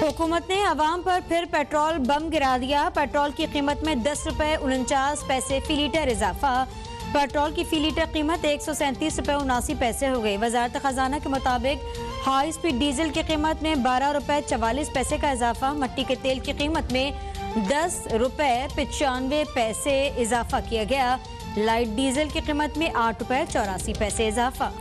हुकूमत ने अवाम पर फिर पेट्रोल बम गिरा दिया। पेट्रोल की कीमत में 10 रुपए 49 पैसे फी लीटर इजाफा। पेट्रोल की फी लीटर कीमत 137 रुपए 79 पैसे हो गई। वजारत खजाना के मुताबिक हाई स्पीड डीजल की कीमत में 12 रुपए 44 पैसे का इजाफा। मट्टी के तेल की कीमत में 10 रुपए 95 पैसे इजाफा किया गया। लाइट डीजल की कीमत में 8 रुपए 84 पैसे इजाफा।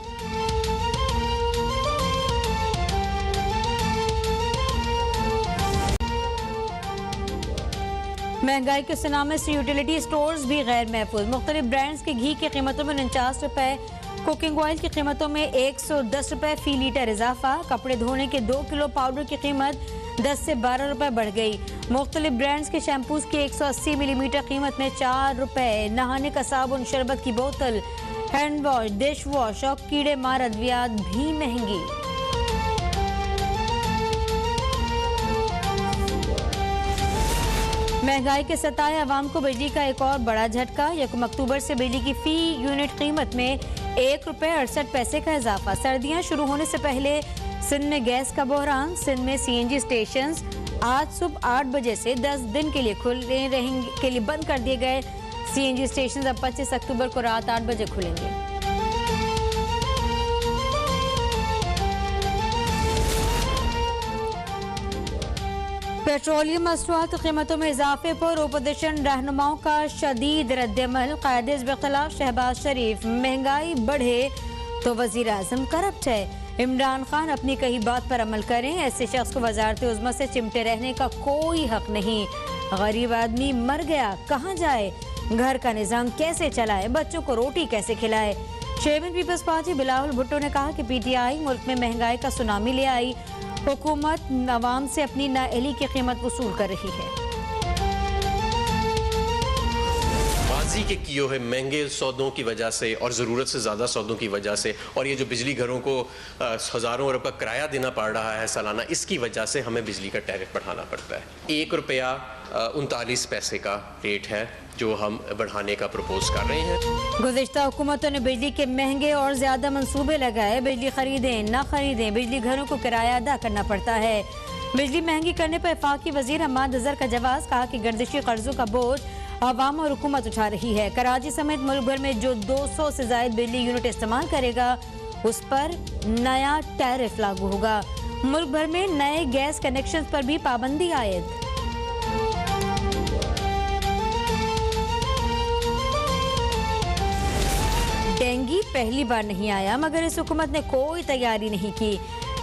महंगाई के सुनामे से यूटिलिटी स्टोर्स भी गैर महफूज। मुख्तलिफ ब्रांड्स के घी की कीमतों में 49 रुपए, कुकिंग ऑयल की कीमतों में 110 रुपए फी लीटर इजाफा। कपड़े धोने के 2 किलो पाउडर की कीमत 10 से 12 रुपए बढ़ गई। मुख्तलिफ ब्रांड्स के शैम्पूज की 180 मिलीमीटर कीमत में 4 रुपए। नहाने का साबुन, शरबत की बोतल, हैंड वॉश, डिश वॉश और कीड़े मार अद्वियात भी महंगी। महंगाई के सताए अवाम को बिजली का एक और बड़ा झटका। 1 अक्टूबर से बिजली की फी यूनिट कीमत में 1 रुपए 68 पैसे का इजाफा। सर्दियां शुरू होने से पहले सिंध में गैस का बहरान। सिंध में सीएनजी स्टेशन आज सुबह 8 बजे से 10 दिन के लिए खुले रहेंगे के लिए बंद कर दिए गए। सीएनजी स्टेशन अब 25 अक्टूबर को रात 8 बजे खुलेंगे। पेट्रोलियम मसनूआत की कीमतों में इजाफे पर ओपोजिशन रहनुमाओं का शदीद रद्दअमल। कायदे के खिलाफ शहबाज शरीफ, महंगाई बढ़े तो वजीर आजम करप्ट है। इमरान खान अपनी कही बात पर अमल करें। ऐसे शख्स को वजारत उज़्मा से चिमटे रहने का कोई हक नहीं। गरीब आदमी मर गया, कहाँ जाए? घर का निजाम कैसे चलाए? बच्चों को रोटी कैसे खिलाए? चेयरमैन पीपल्स पार्टी बिलावल भुट्टो ने कहा कि पीटीआई मुल्क में महंगाई का सुनामी ले आई। हुकूमत अवाम से अपनी नाअहली की कीमत वसूल कर रही है। माजी के किए हुए महंगे सौदों की वजह से और ज़रूरत से ज़्यादा सौदों की वजह से और ये जो बिजली घरों को हज़ारों अरब का किराया देना पड़ रहा है सालाना, इसकी वजह से हमें बिजली का टैरिफ बढ़ाना पड़ता है। 1 रुपया 39 पैसे का रेट है जो हम बढ़ाने का प्रपोज कर रहे हैं। गुज़िश्ता हुकूमतों ने बिजली के महंगे और ज्यादा मंसूबे लगाए। बिजली खरीदें ना खरीदें, बिजली घरों को किराया अदा करना पड़ता है। बिजली महंगी करने पर वफाकी वजीर हम्माद अजहर का जवाब। कहा कि गर्दिशी कर्जों का बोझ अवाम और हुकूमत उठा रही है। कराची समेत मुल्क भर में जो 200 से ज्यादा बिजली यूनिट इस्तेमाल करेगा उस पर नया टैरिफ लागू होगा। मुल्क भर में नए गैस कनेक्शन पर भी पाबंदी आयद। डेंगू पहली बार नहीं आया मगर इस हुकूमत ने कोई तैयारी नहीं की।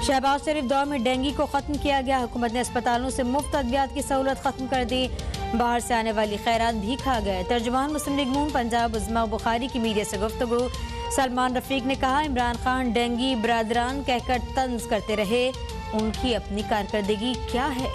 शहबाज शरीफ दौर में डेंगू को खत्म किया गया। हुकूमत ने अस्पतालों से मुफ्त अद्वियात की सहूलत खत्म कर दी। बाहर से आने वाली खैरात भी खा गए। तर्जुमान मुस्लिम लीग नून पंजाब उज़्मा बुखारी की मीडिया से गुफ्तगू। सलमान रफीक ने कहा इमरान खान डेंगी बरादरान कहकर तंज करते रहे, उनकी अपनी कारकर्दगी क्या है?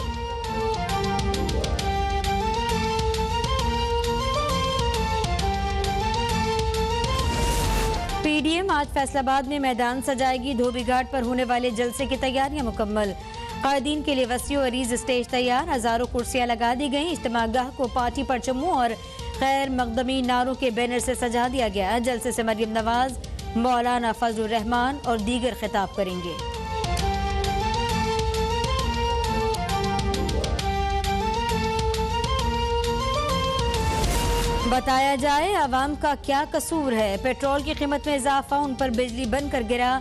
पीडीएम आज फैसलाबाद में मैदान सजाएगी। धोबी घाट पर होने वाले जलसे की तैयारियां मुकम्मल। कायदीन के लिए वसीओ अरीज स्टेज तैयार। हजारों कुर्सियां लगा दी गई। इज्तिमागाह को पार्टी परचमों और खैर मकदमी नारों के बैनर से सजा दिया गया। जलसे से मरियम नवाज, मौलाना फजलुर रहमान और दीगर खिताब करेंगे। बताया जाए अवाम का क्या कसूर है? पेट्रोल की कीमत में इजाफा, उन पर बिजली बंद कर गिरा।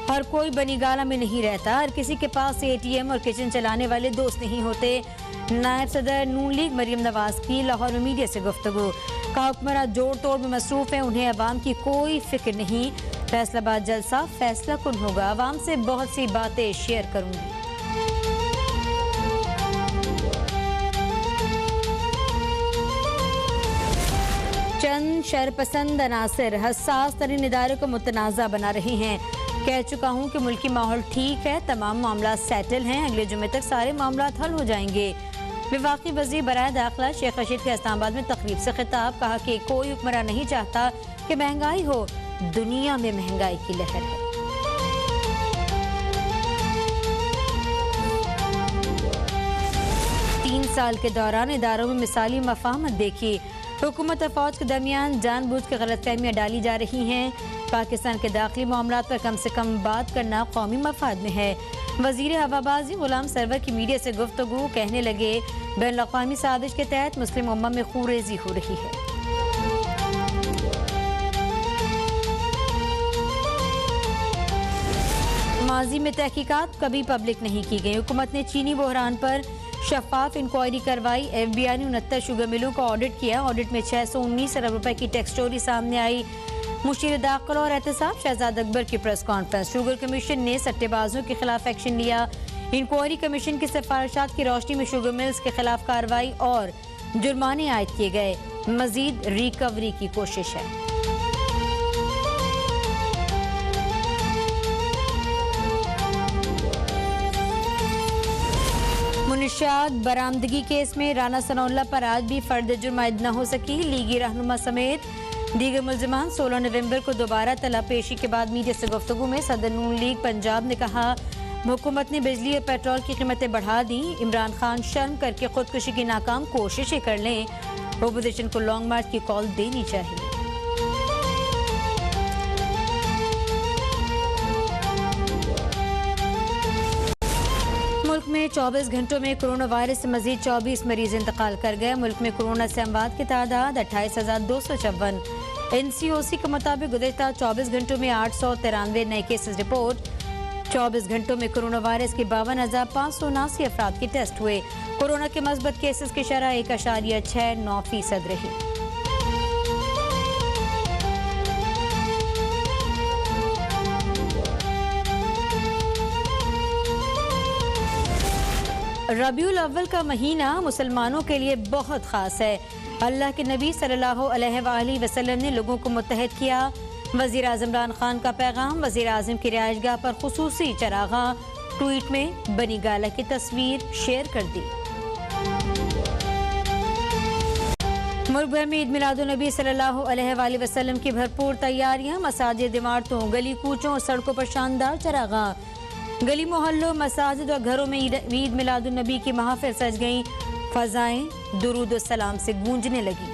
हर कोई बनीगाला में नहीं रहता। हर किसी के पास एटीएम और किचन चलाने वाले दोस्त नहीं होते। नायब सदर नून लीग मरियम नवाज की लाहौर में मीडिया से गुफ्तगू। कहा हुक्मरान जोड़ तोड़ में मसरूफ है, उन्हें अवाम की कोई फिक्र नहीं। फैसलाबाद जलसा फैसला कुन होगा। अवाम से बहुत सी बातें शेयर करूंगी। चंद शरपसंद अनासिर हसास तरीन इदारे को मुतनाज़ा बना रही हैं। कह चुका हूँ कि मुल्की माहौल ठीक है, तमाम मामला सेटल हैं। अगले जुमे तक सारे मामला हल हो जाएंगे। वफाकी वज़ीर बराए दाखिला शेख रशीद के इस्लामाबाद में तकरीब से खिताब। कहा कि कोई हुक्मरान नहीं चाहता कि महंगाई हो, दुनिया में महंगाई की लहर है। साल के दौरान इदारों में मिसाली मफाहमत देखी। हुकूमत और फौज के दरमियान जानबूझ के गलतफहमियाँ डाली जा रही हैं। पाकिस्तान के दाखिली मामलात पर कम से कम बात करना कौमी मफाद में है। वजीर हवाबाजी गुलाम सरवर की मीडिया से गुफ्तगू, कहने लगे बैनुल-अक़वामी साजिश के तहत मुस्लिम उम्मा में खूरेजी हो रही है। माजी में तहकीकात कभी पब्लिक नहीं की गई। हुकूमत ने चीनी बहरान पर शफाफ इंक्वायरी करवाई। FBI ने 69 शुगर मिलों का ऑडिट किया। ऑडिट में 619 अरब रुपए की टैक्स चोरी सामने आई। मुशीर दाखिला और एहतसाब शहजाद अकबर की प्रेस कॉन्फ्रेंस। शुगर कमीशन ने सट्टेबाजों के खिलाफ एक्शन लिया। इंक्वायरी कमीशन की सिफारिशात की रोशनी में शुगर मिल्स के खिलाफ कार्रवाई और जुर्माने आयद किए गए। मजीद रिकवरी की कोशिश है। मुनशियात बरामदगी केस में राना सनाउल्लाह पर आज भी फर्द जुर्म आयद न हो सकी। लीगी रहनुमा समेत दीगर मुल्जिमान 16 नवंबर को दोबारा तलब पेशी के बाद मीडिया से गुफ्तगू में सदर नून लीग पंजाब ने कहा, हुकूमत ने बिजली और पेट्रोल की कीमतें बढ़ा दी। इमरान खान शर्म करके खुदकुशी की नाकाम कोशिशें कर लें। अपोजिशन को लॉन्ग मार्च की कॉल देनी चाहिए। मुल्क में 24 घंटों में कोरोना वायरस से मजीद 24 मरीज इंतकाल कर गए। मुल्क में कोरोना से अमवात की तादाद 28,254। NCOC के मुताबिक गुज़श्ता 24 घंटों में 893 नए केसेस रिपोर्ट। 24 घंटों में कोरोना वायरस के 52,579 अफराद के टेस्ट हुए। कोरोना के मस्बत केसेस की शरह 1.69% रही। रबीउल अव्वल का महीना मुसलमानों के लिए बहुत ख़ास है। अल्लाह के नबी सल्लल्लाहु अलैहि वसल्लम ने लोगों को मुत्तहद किया। वज़ीर आज़म इमरान खान का पैगाम। वज़ीर आज़म की रिहाइशगाह पर खुसूसी चरागा। ट्वीट में बनी गाला की तस्वीर शेयर कर दी। मुल्क भर में ईद मिलादुन्नबी सल्लल्लाहु अलैहि वसल्लम की भरपूर तैयारियां। मसाजिद, इमारतों, गली कूचों और सड़कों पर शानदार चरागा। गली मोहल्लों, मसाजिद और घरों में ईद मिलादुन्नबी की महफिल सज गईं। फ़ज़ाएं दुरूद और सलाम से गूंजने लगी।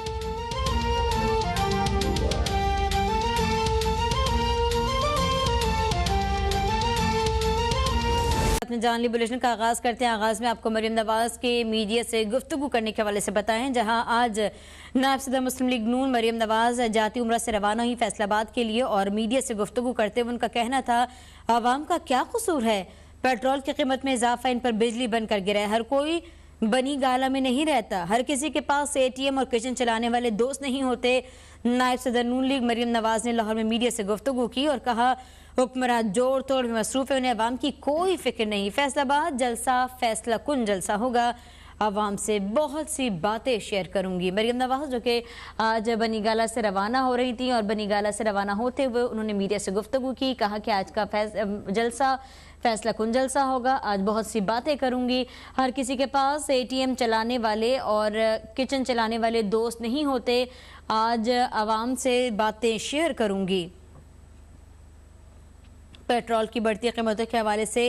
अपने जानली बुलेटिन का आगाज़ करते हैं। आगाज़ में आपको मरियम नवाज़ के मीडिया से गुफ्तगू करने के हवाले से बताएं, जहां आज नायब सदर मुस्लिम लीग नून मरियम नवाज़ जाती उम्रा से रवाना हुई फैसलाबाद के लिए और मीडिया से गुफ्तगू करते हुए उनका कहना था, आवाम का क्या कसूर है? पेट्रोल की कीमत में इजाफा, इन पर बिजली बंद कर गिरा है। हर कोई बनी गाला में नहीं रहता। हर किसी के पास ATM और किचन चलाने वाले दोस्त नहीं होते। नायब सदर नून लीग मरियम नवाज़ ने लाहौर में मीडिया से गुफ्तगू की और कहा, हुक्मरान जोड़ तोड़ में मसरूफ है, उन्हें अवाम की कोई फिक्र नहीं। फैसलाबाद जलसा फैसला कुन जलसा होगा। आवाम से बहुत सी बातें शेयर करूंगी। मरियम नवाज़ जो कि आज बनी गाला से रवाना हो रही थी और बनी गाला से रवाना होते हुए उन्होंने मीडिया से गुफ्तगू की। कहा कि आज का जलसा फैसला कुन जलसा होगा। आज बहुत सी बातें करूंगी। हर किसी के पास ATM चलाने वाले और किचन चलाने वाले दोस्त नहीं होते। आज आवाम से बातें शेयर करूंगी। पेट्रोल की बढ़ती कीमतों के हवाले से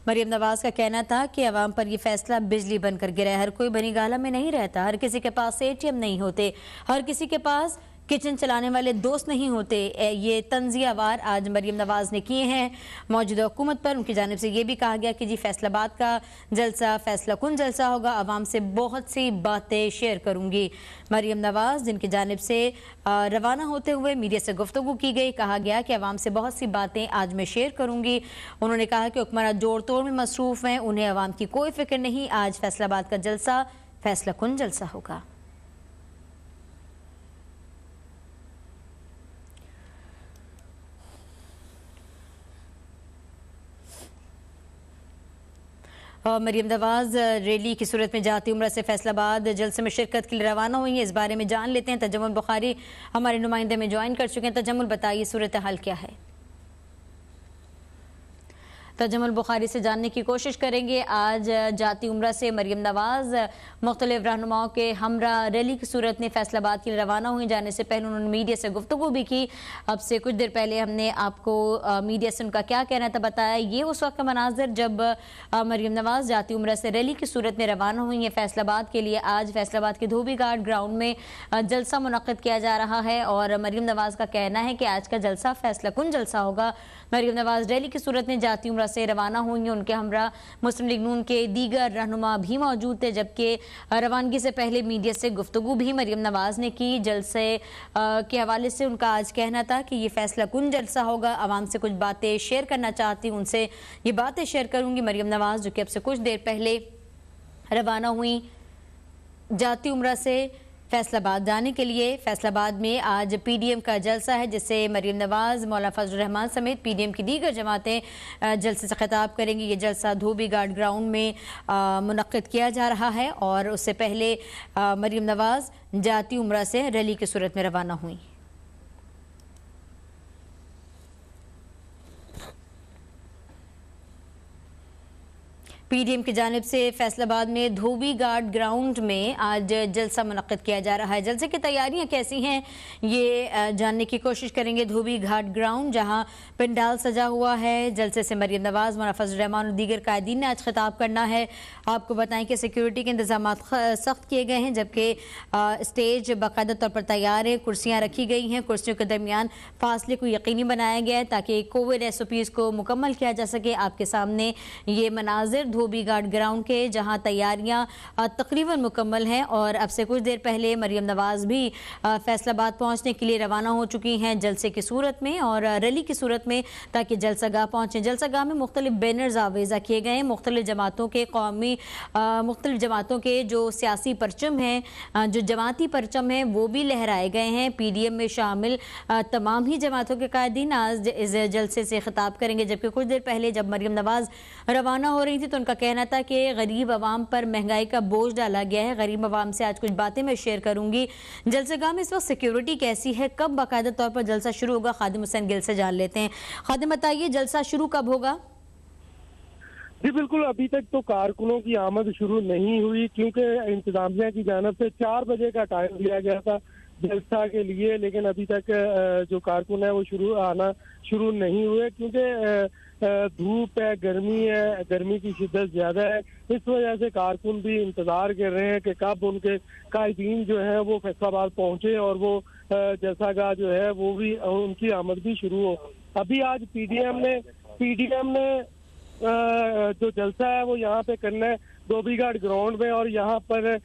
मरियम नवाज़ का कहना था कि अवाम पर यह फैसला बिजली बंद कर गिरा है। हर कोई बनी गाला में नहीं रहता। हर किसी के पास ATM नहीं होते। हर किसी के पास किचन चलाने वाले दोस्त नहीं होते। ये तंज़िया वार आज मरियम नवाज़ ने किए हैं। मौजूदा हुकूमत पर उनकी जानिब से ये भी कहा गया कि जी फैसलाबाद का जलसा फैसला कुन जलसा होगा। आवाम से बहुत सी बातें शेयर करूंगी। मरियम नवाज़ जिनकी जानिब से रवाना होते हुए मीडिया से गुफ्तगू की गई। कहा गया कि आवाम से बहुत सी बातें आज मैं शेयर करूंगी। उन्होंने कहा कि हुक्मरान जोड़ तोड़ में मसरूफ़ हैं, उन्हें आवाम की कोई फिक्र नहीं। आज फैसलाबाद का जलसा फैसला कुन जलसा होगा। और मरियम नवाज़ रैली की सूरत में जाती उम्र से फैसलाबाद जलसे में शिरकत के लिए रवाना हुई है। इस बारे में जान लेते हैं। तजम्मुल बुखारी हमारे नुमाइंदे में ज्वाइन कर चुके हैं। तजम्मुल बताइए सूरत हाल क्या है? तजम्मुल बुखारी से जानने की कोशिश करेंगे। आज जाती उम्रा से मरियम नवाज़ मुख्तलिफ रहनुमाओं के हमरा रैली की सूरत में फैसलाबाद के लिए रवाना हुई। जाने से पहले उन्होंने मीडिया से गुफ्तगू भी की। अब से कुछ देर पहले हमने आपको मीडिया से उनका क्या कहना था बताया। ये उस वक्त का मनाजर जब मरियम नवाज़ जाती उम्रा से रैली की सूरत में रवाना हुई है फैसलाबाद के लिए। आज फैसलाबाद के धोबी घाट ग्राउंड में जलसा मुनक्किद किया जा रहा है और मरियम नवाज़ का कहना है कि आज का जलसा फैसला कुन जलसा होगा। मरियम नवाज़ रैली की सूरत में जाती उम्रा से रवाना हुई हैं। उनके हमरा मुस्लिम लीग नून के दीगर रहनुमा भी मौजूद थे, जबकि रवानगी से पहले मीडिया से गुफ्तगू भी मरियम नवाज ने की। जलसे के हवाले से उनका आज कहना था कि ये फैसला कुन जलसा होगा, आवाम से कुछ बातें शेयर करना चाहती हूँ, उनसे ये बातें शेयर करूँगी। मरियम नवाज जो कि अब से कुछ देर पहले रवाना हुई जाती उम्रा से फैसलाबाद जाने के लिए। फैसलाबाद में आज पीडीएम का जलसा है, जिससे मरियम नवाज, मौलाना फजल रहमान समेत पीडीएम की दीगर जमातें जलसे से खिताब करेंगी। ये जलसा धोबी घाट ग्राउंड में मुनक्किद किया जा रहा है और उससे पहले मरियम नवाज जाती उम्रा से रैली की सूरत में रवाना हुई। पीडीएम की जानिब से फैसलाबाद में धोबी घाट ग्राउंड में आज जलसा मुनक्किद किया जा रहा है। जलसे की तैयारियां कैसी हैं ये जानने की कोशिश करेंगे। धोबी घाट ग्राउंड जहां पंडाल सजा हुआ है। जलसे से मरियम नवाज, मौलाना फजल रहमान और दीगर कायदीन ने आज खिताब करना है। आपको बताएं कि सिक्योरिटी के इंतजाम सख्त किए गए हैं, जबकि स्टेज बाकायदा तौर पर तैयार है, कुर्सियाँ रखी गई हैं। कुर्सियों के दरमियान फासले को यकीनी बनाया गया है ताकि कोविड SOPs को मुकम्मल किया जा सके। आपके सामने ये मनाजिर धोबी घाट ग्राउंड के, जहां तैयारियां तकरीबन मुकम्मल हैं और अब से कुछ देर पहले मरियम नवाज भी फैसलाबाद पहुंचने के लिए रवाना हो चुकी हैं जलसे की सूरत में और रैली की सूरत में, ताकि जलसागाह पहुंचें। जलसागाह में मुख्तलिफ बैनर्स आवेज़ा किए गए हैं। मुख्तलिफ जमातों के कौमी मुख्तलिफ जमातों के जो सियासी परचम हैं, जो जमाती परचम हैं, वो भी लहराए गए हैं। पीडीएम में शामिल तमाम ही जमातों के कायदीन आज इस जलसे से खिताब करेंगे। जबकि कुछ देर पहले जब मरियम नवाज रवाना हो रही थी तो उनका कहना था कि गरीब आवाम पर महंगाई का बोझ डाला गया है। गरीब आवाम से आज कुछ बातें मैं शेयर करूंगी। जलसेगाह में इस वक्त सिक्योरिटी कैसी है, कब बाकायदा तौर पर जलसा शुरू होगा, खादिम हुसैन गिल से जान लेते हैं। खादिम बताइए, जलसा शुरू कब होगा? जी बिल्कुल, अभी तक तो कारकुनों की आमद शुरू नहीं हुई, क्योंकि इंतजामिया की जानिब से 4 बजे का टाइम दिया गया था जलसा के लिए, लेकिन अभी तक जो कारकुन है वो आना शुरू नहीं हुए, क्योंकि धूप है, गर्मी है, गर्मी की शिद्दत ज्यादा है। इस वजह से कारकुन भी इंतजार कर रहे हैं कि कब उनके कायदीन जो है वो फैसलाबाद पहुंचे और वो जलसागाह जो है वो भी उनकी आमद भी शुरू हो। अभी आज पीडीएम ने जो जलसा है वो यहाँ पे करना है धोबी घाट ग्राउंड में, और यहाँ पर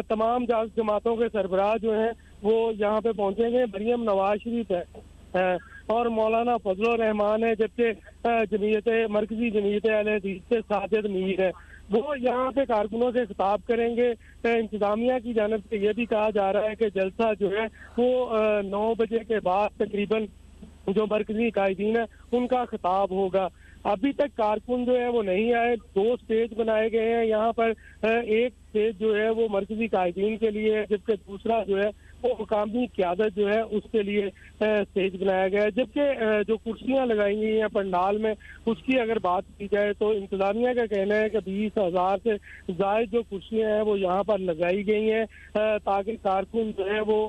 तमाम जमातों के सरबराह जो हैं वो यहाँ पे पहुंचेंगे। मरियम नवाज शरीफ है और मौलाना फजल रहमान है, जबकि मरकजी जमीयत अहले हदीस से साजिद मीर है, वो यहाँ पे कारकुनों से खिताब करेंगे। इंतजामिया की जानिब से ये भी कहा जा रहा है कि जलसा जो है वो 9 बजे के बाद तकरीबन जो मरकजी कायदीन है उनका खिताब होगा। अभी तक कारकुन जो है वो नहीं आए। 2 स्टेज बनाए गए हैं यहाँ पर। एक स्टेज जो है वो मरकजी कायदीन के लिए है, जबकि दूसरा जो है वो मुकामी क़यादत जो है उसके लिए स्टेज बनाया गया है। जबकि जो कुर्सियां लगाई गई हैं पंडाल में, उसकी अगर बात की जाए तो इंतजामिया का कहना है कि 20,000 से ज़ायद जो कुर्सियां हैं वो यहाँ पर लगाई गई हैं ताकि कारकुन जो है वो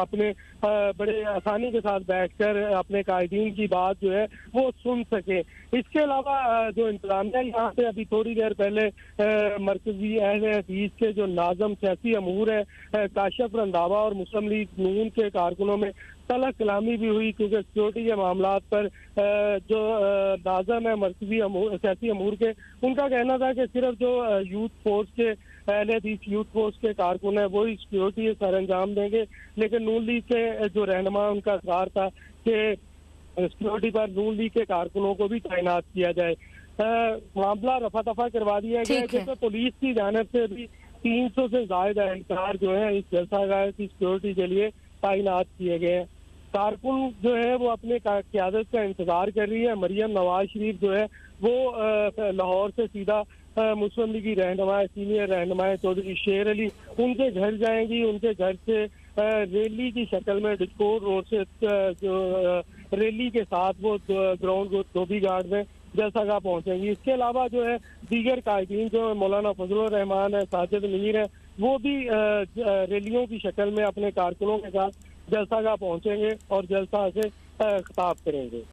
अपने बड़े आसानी के साथ बैठकर अपने कायदीन की बात जो है वो सुन सके। इसके अलावा जो इंतजामिया यहाँ से अभी थोड़ी देर पहले मरकजी अहले हदीस के जो नाज़म सियासी अमूर है काशिफ रंधावा और मुस्लिम लीग नून के कारकुनों में तलक कलामी भी हुई, क्योंकि सिक्योरिटी के मामलात पर जो नाज़म है मरकजी सियासी अमूर के, उनका कहना था कि सिर्फ जो यूथ फोर्स के अहले हदीस यूथ फोर्स के कारकुन है वही सिक्योरिटी सर अंजाम देंगे। लेकिन नून लीग के जो रहनुमा उनका करार था कि सिक्योरिटी पर नून लीग के कारकुनों को भी तैनात किया जाए। मामला रफा दफा करवा दिया गया, जैसे पुलिस की जानिब से भी 300 से ज्यादा एहलकार जो है इस जलसागाह की सिक्योरिटी के लिए तैनात किए गए हैं। कारकुन जो है वो अपने क़यादत का इंतजार कर रही है। मरियम नवाज शरीफ जो है वो लाहौर से सीधा मुस्लिम लीगी रहनुमा सीनियर रहनुमा चौधरी शेर अली उनके घर जाएंगी। उनके घर से रैली की शक्ल में डिस्कोर रोड से जो रैली के साथ वो ग्राउंड धोबी घाट में जलसागाह पहुंचेंगी। इसके अलावा जो है दीगर कायदीन जो मौलाना फजल रहमान है, साजिद मीर है, वो भी रैलियों की शक्ल में अपने कारकुनों के साथ जलसागाह पहुंचेंगे और जलसा से खिताब करेंगे।